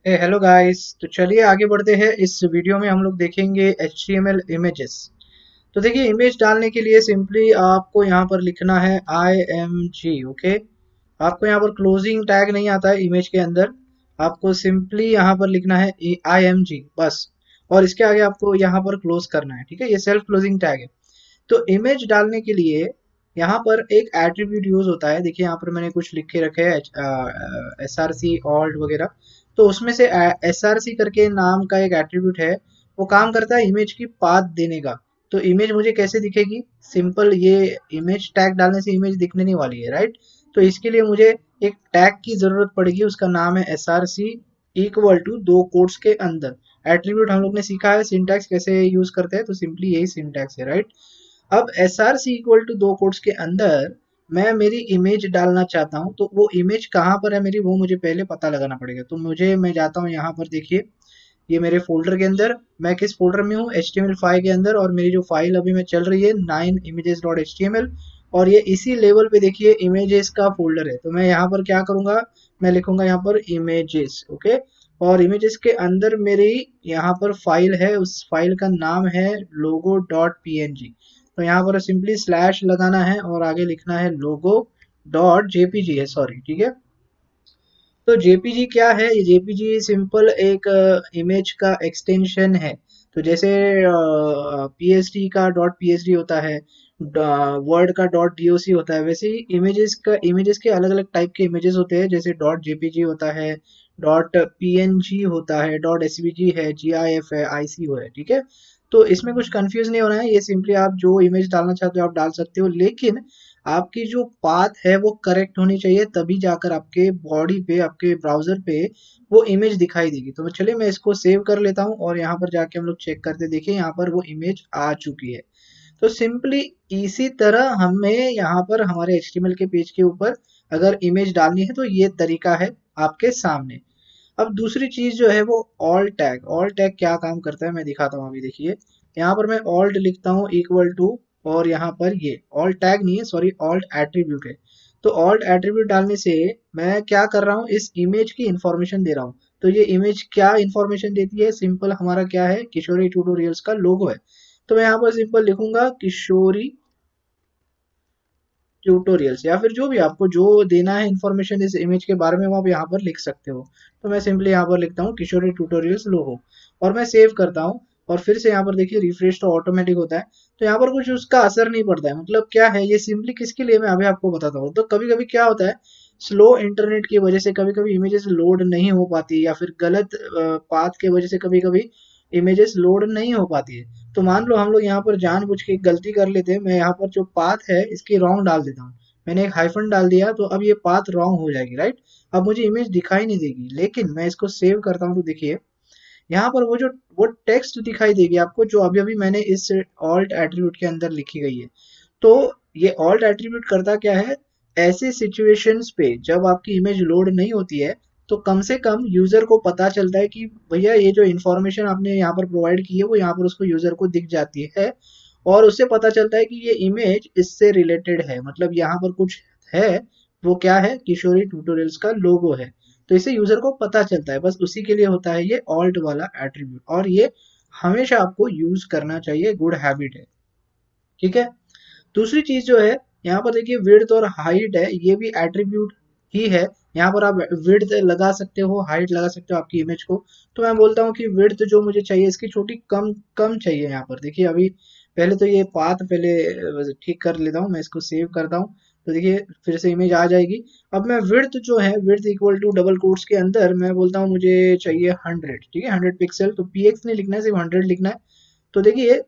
Hello guys. तो चलिए आगे बढ़ते हैं। इस वीडियो में हम लोग देखेंगे HTML इमेजेस। तो देखिए, इमेज डालने के लिए सिंपली आपको यहाँ पर लिखना है IMG। ओके, आपको यहाँ पर क्लोजिंग टैग नहीं आता है इमेज के अंदर। आपको सिंपली यहाँ पर लिखना है IMG बस। और इसके आगे आपको यहाँ पर क्लोज करना है। ठीक है, ये सेल्फ क्लोजिंग टैग है। तो इमेज डालने के लिए यहाँ पर एक एट्रीब्यूट यूज होता है। देखिए यहाँ पर मैंने कुछ लिख के रखे हैं, SRC ऑल्ट वगैरह। तो उसमें से SRC करके नाम का एक एट्रीब्यूट है। वो काम करता है इमेज की पाथ देने का। तो इमेज मुझे कैसे दिखेगी? सिंपल, ये इमेज टैग डालने से इमेज दिखने नहीं वाली है, राइट। तो इसके लिए मुझे एक टैग की जरूरत पड़ेगी। उसका नाम है SRC इक्वल टू दो कोट्स के अंदर। एट्रीब्यूट हम लोग ने सीखा है सिंटैक्स कैसे यूज करते हैं, तो सिंपली यही सिंटैक्स है, राइट। अब SRC इक्वल टू दो कोट्स के अंदर मैं मेरी इमेज डालना चाहता हूँ। तो वो इमेज कहाँ पर है मेरी, वो मुझे पहले पता लगाना पड़ेगा। तो मैं जाता हूँ यहाँ पर। देखिए, ये मेरे फ़ोल्डर के अंदर, मैं किस फ़ोल्डर में हूँ? HTML5 के अंदर। और मेरी जो फ़ाइल अभी में चल रही है 9images.html। और ये इसी लेवल पे देखिए इमेजेस का फ़ोल्डर है। तो मैं यहाँ पर क्या करूँगा, मैं लिखूँगा यहाँ पर इमेजेस। ओके, और इमेजेस के अंदर मेरी यहाँ पर फ़ाइल है, उस फ़ाइल का नाम है logo.png। तो यहाँ पर सिंपली स्लैश लगाना है और आगे लिखना है logo.jpg है, सॉरी, ठीक है। तो जेपीजी क्या है? ये जेपीजी सिंपल एक इमेज का एक्सटेंशन है। तो जैसे पीएसडी का डॉट पीएसडी होता है, वर्ड का डॉट डॉक होता है, वैसे ही इमेजेस के अलग अलग टाइप के इमेजेस होते हैं। जैसे डॉट जेपीजी होता है, डॉट पीएनजी होता है, डॉट एसवीजी है, जीआईएफ है, आईसीओ है, ठीक है। तो इसमें कुछ कंफ्यूज नहीं होना है। ये सिंपली आप जो इमेज डालना चाहते हो आप डाल सकते हो, लेकिन आपकी जो पाथ है वो करेक्ट होनी चाहिए, तभी जाकर आपके बॉडी पे, आपके ब्राउजर पे वो इमेज दिखाई देगी। तो चलिए मैं इसको सेव कर लेता हूँ और यहाँ पर जाके हम लोग चेक करते, देखिए यहाँ पर वो इमेज आ चुकी है। तो सिंपली इसी तरह हमें यहाँ पर हमारे HTML के पेज के ऊपर अगर इमेज डालनी है तो ये तरीका है आपके सामने। अब दूसरी चीज जो है वो ऑल्ट टैग। ऑल्ट टैग क्या काम करता है मैं दिखाता हूँ। अभी देखिए, यहाँ पर मैं ऑल्ट लिखता हूँ इक्वल टू, और यहाँ पर ये ऑल्ट टैग नहीं है, सॉरी, ऑल्ट एट्रीब्यूट है। तो ऑल्ट एट्रीब्यूट डालने से मैं क्या कर रहा हूँ, इस इमेज की इंफॉर्मेशन दे रहा हूँ। तो ये इमेज क्या इंफॉर्मेशन देती है? सिंपल हमारा क्या है, किशोरी ट्यूटोरियल्स का लोगो है। तो मैं यहाँ पर सिंपल लिखूंगा किशोरी ट्यूटोरियल्स, या फिर जो भी आपको जो देना है इन्फॉर्मेशन इस इमेज के बारे में वो आप यहाँ पर लिख सकते हो। तो मैं सिंपली यहाँ पर लिखता हूँ किशोरी ट्यूटोरियल्स लोगो, और मैं सेव करता हूँ। और फिर से यहाँ पर देखिए रिफ्रेश तो ऑटोमेटिक होता है। तो यहाँ पर कुछ उसका असर नहीं पड़ता है। मतलब क्या है ये, सिंपली किसके लिए मैं अभी आपको बताता हूँ। तो कभी कभी क्या होता है, स्लो इंटरनेट की वजह से कभी कभी इमेजेस लोड नहीं हो पाती, या फिर गलत पाथ के वजह से कभी कभी इमेजेस लोड नहीं हो पाती है। तो मान लो हम लोग यहाँ पर जानबूझ के एक गलती कर लेते हैं। मैं यहाँ पर जो पाथ है इसकी रॉन्ग डाल देता हूँ। मैंने एक हाइफन डाल दिया, तो अब ये पाथ रॉन्ग हो जाएगी, राइट। अब मुझे इमेज दिखाई नहीं देगी, लेकिन मैं इसको सेव करता हूँ तो देखिए यहाँ पर वो टेक्स्ट दिखाई देगी आपको, जो अभी अभी मैंने इस ऑल्ट एट्रीब्यूट के अंदर लिखी गई है। तो ये ऑल्ट एट्रीब्यूट करता क्या है, ऐसे सिचुएशंस पे जब आपकी इमेज लोड नहीं होती है, तो कम से कम यूजर को पता चलता है कि भैया ये जो इन्फॉर्मेशन आपने यहाँ पर प्रोवाइड की है वो यहाँ पर उसको यूजर को दिख जाती है। और उससे पता चलता है कि ये इमेज इससे रिलेटेड है, मतलब यहाँ पर कुछ है। वो क्या है, किशोरी ट्यूटोरियल्स का लोगो है। तो इससे यूजर को पता चलता है, बस उसी के लिए होता है ये ऑल्ट वाला एट्रीब्यूट, और ये हमेशा आपको यूज करना चाहिए, गुड हैबिट है, ठीक है। दूसरी चीज जो है, यहाँ पर देखिए विड्थ और हाइट है, ये भी एट्रीब्यूट ही है। यहाँ पर आप विड्थ लगा सकते हो, हाइट लगा सकते हो आपकी इमेज को। तो मैं बोलता हूँ कि विड्थ जो मुझे चाहिए इसकी छोटी कम कम चाहिए। यहाँ पर देखिए अभी पहले तो ये पाथ पहले ठीक कर लेता हूँ, मैं इसको सेव करता हूँ। तो देखिए फिर से इमेज आ जाएगी। अब मैं विड्थ जो है, width equal to double quotes के अंदर मैं बोलता हूँ मुझे चाहिए 100, ठीक है, 100 पिक्सल। तो px नहीं लिखना है, सिर्फ 100 लिखना है। तो देखिए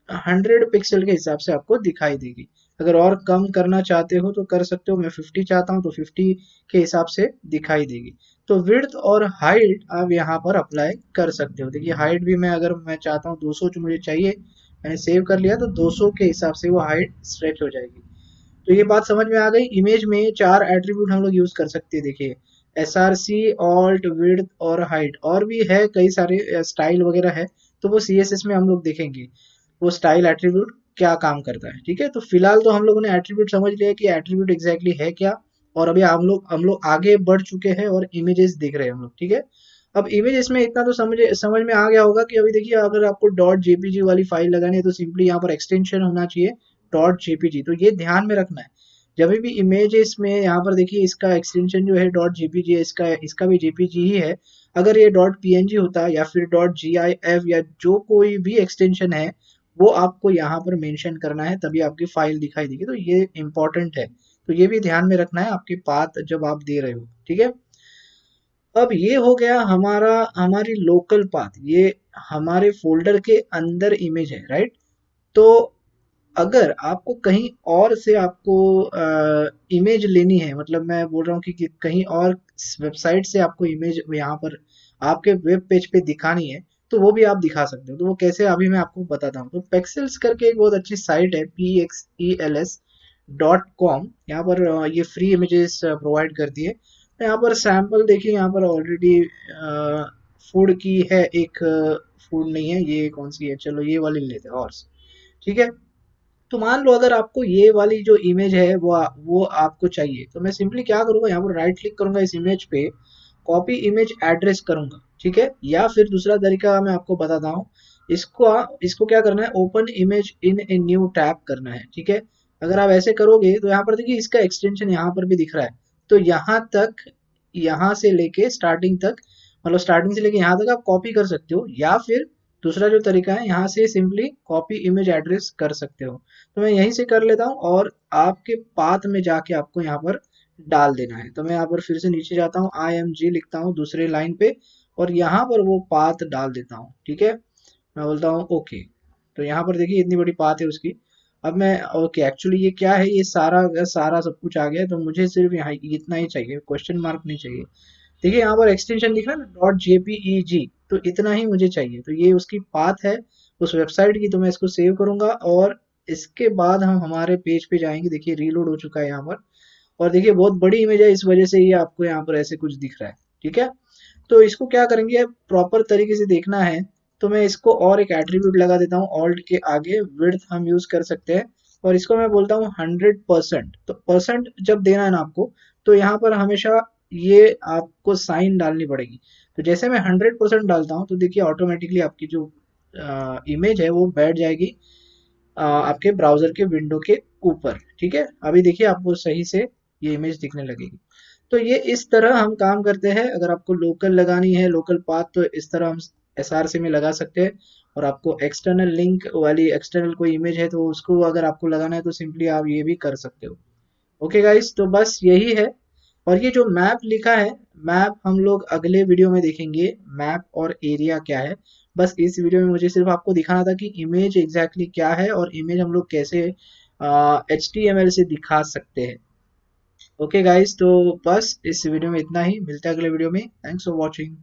100 पिक्सल के हिसाब से आपको दिखाई देगी। अगर और कम करना चाहते हो तो कर सकते हो। मैं 50 चाहता हूँ तो 50 के हिसाब से दिखाई देगी। तो विड्थ और हाइट आप यहाँ पर अप्लाई कर सकते हो। देखिए हाइट भी मैं, अगर मैं चाहता हूँ 200 जो मुझे चाहिए, मैंने सेव कर लिया, तो 200 के हिसाब से वो हाइट स्ट्रेच हो जाएगी। तो ये बात समझ में आ गई। इमेज में 4 एट्रीब्यूट हम लोग यूज कर सकते हैं। देखिए SRC, ऑल्ट, विड्थ और हाइट, और भी है कई सारे स्टाइल वगैरह है। तो वो CSS में हम लोग देखेंगे वो स्टाइल एट्रीब्यूट क्या काम करता है, ठीक है। तो फिलहाल तो हम लोगों ने एट्रीब्यूट समझ लिया कि एट्रीब्यूट एग्जैक्टली है क्या। और अभी हम लोग आगे बढ़ चुके हैं और इमेजेस देख रहे हैं हम लोग, ठीक है। अब इमेज इसमें इतना तो समझ में आ गया होगा कि अभी देखिए अगर आपको डॉट जेपीजी वाली फाइल लगानी है तो सिंपली यहाँ पर एक्सटेंशन होना चाहिए डॉट जेपीजी। तो ये ध्यान में रखना है जब भी इमेजेस में यहाँ पर देखिए इसका एक्सटेंशन जो है डॉट जेपीजी है, इसका भी जेपीजी ही है। अगर ये डॉट पीएनजी होता या फिर डॉट जीआईएफ या जो कोई भी एक्सटेंशन है वो आपको यहाँ पर मेंशन करना है, तभी आपकी फाइल दिखाई देगी। तो ये इंपॉर्टेंट है, तो ये भी ध्यान में रखना है आपके पाथ जब आप दे रहे हो, ठीक है। अब ये हो गया हमारी लोकल पाथ, ये हमारे फोल्डर के अंदर इमेज है, राइट। तो अगर आपको कहीं और से आपको इमेज लेनी है, मतलब मैं बोल रहा हूँ कि कहीं और वेबसाइट से आपको इमेज यहाँ पर आपके वेब पेज पे दिखानी है, तो वो भी आप दिखा सकते हो। तो वो कैसे अभी मैं आपको बताता हूँ। तो पेक्सेल्स करके एक बहुत अच्छी साइट है, pexels.com। यहाँ पर ये फ्री इमेजेस प्रोवाइड करती है। तो यहाँ पर सैम्पल देखिए, यहाँ पर ऑलरेडी फूड की है एक, फूड नहीं है ये, कौन सी है, चलो ये वाली ले लेते हैं, हॉर्स, ठीक है। तो मान लो अगर आपको ये वाली जो इमेज है वो आपको चाहिए, तो मैं सिंपली क्या करूंगा, यहाँ पर राइट क्लिक करूंगा इस इमेज पे, कॉपी इमेज एड्रेस करूंगा, ठीक है। या फिर दूसरा तरीका मैं आपको बताता हूँ, इसको क्या करना है, open image in a new tab करना है, ठीक है। अगर आप ऐसे करोगे तो यहाँ पर देखिए इसका एक्सटेंशन यहाँ पर भी दिख रहा है। तो यहाँ तक, यहाँ से लेके स्टार्टिंग तक, मतलब स्टार्टिंग से लेके यहाँ तक आप कॉपी कर सकते हो, या फिर दूसरा जो तरीका है यहाँ से सिंपली कॉपी इमेज एड्रेस कर सकते हो। तो मैं यहीं से कर लेता हूँ और आपके पाथ में जाके आपको यहाँ पर डाल देना है। तो मैं यहाँ पर फिर से नीचे जाता हूँ, IMG लिखता हूँ दूसरे लाइन पे और यहाँ पर वो पाथ डाल देता हूँ, ठीक है। मैं बोलता हूँ ओके। तो यहाँ पर देखिए इतनी बड़ी पाथ है उसकी। अब मैं ओके, एक्चुअली ये क्या है, ये सारा सारा सब कुछ आ गया है, तो मुझे सिर्फ यहाँ इतना ही चाहिए, क्वेश्चन मार्क नहीं चाहिए। देखिए यहाँ पर एक्सटेंशन दिख रहा है ना, डॉट जेपीईजी, तो इतना ही मुझे चाहिए। तो ये उसकी पाथ है उस वेबसाइट की। तो मैं इसको सेव करूंगा और इसके बाद हम हमारे पेज पे जाएंगे। देखिए रीलोड हो चुका है यहाँ पर, और देखिए बहुत बड़ी इमेज है, इस वजह से ये आपको यहाँ पर ऐसे कुछ दिख रहा है, ठीक है। तो इसको क्या करेंगे, प्रॉपर तरीके से देखना है, तो मैं इसको और एक एट्रीब्यूट लगा देता हूँ, ऑल्ट के आगे विड्थ हम यूज कर सकते हैं, और इसको मैं बोलता हूँ 100%। तो परसेंट जब देना है ना आपको, तो यहाँ पर हमेशा ये आपको साइन डालनी पड़ेगी। तो जैसे मैं 100% डालता हूँ तो देखिए ऑटोमेटिकली आपकी जो इमेज है वो बैठ जाएगी आपके ब्राउजर के विंडो के ऊपर, ठीक है। अभी देखिए आपको सही से ये इमेज दिखने लगेगी। तो ये इस तरह हम काम करते हैं। अगर आपको लोकल लगानी है, लोकल पाथ, तो इस तरह हम SRC में लगा सकते हैं। और आपको एक्सटर्नल लिंक वाली एक्सटर्नल कोई इमेज है तो उसको अगर आपको लगाना है तो सिंपली आप ये भी कर सकते हो। ओके गाइस, तो बस यही है। और ये जो मैप लिखा है, मैप हम लोग अगले वीडियो में देखेंगे, मैप और एरिया क्या है। बस इस वीडियो में मुझे सिर्फ आपको दिखाना था कि इमेज एग्जैक्टली क्या है और इमेज हम लोग कैसे HTML से दिखा सकते हैं। ओके गाइस, तो बस इस वीडियो में इतना ही, मिलते हैं अगले वीडियो में। Thanks for watching.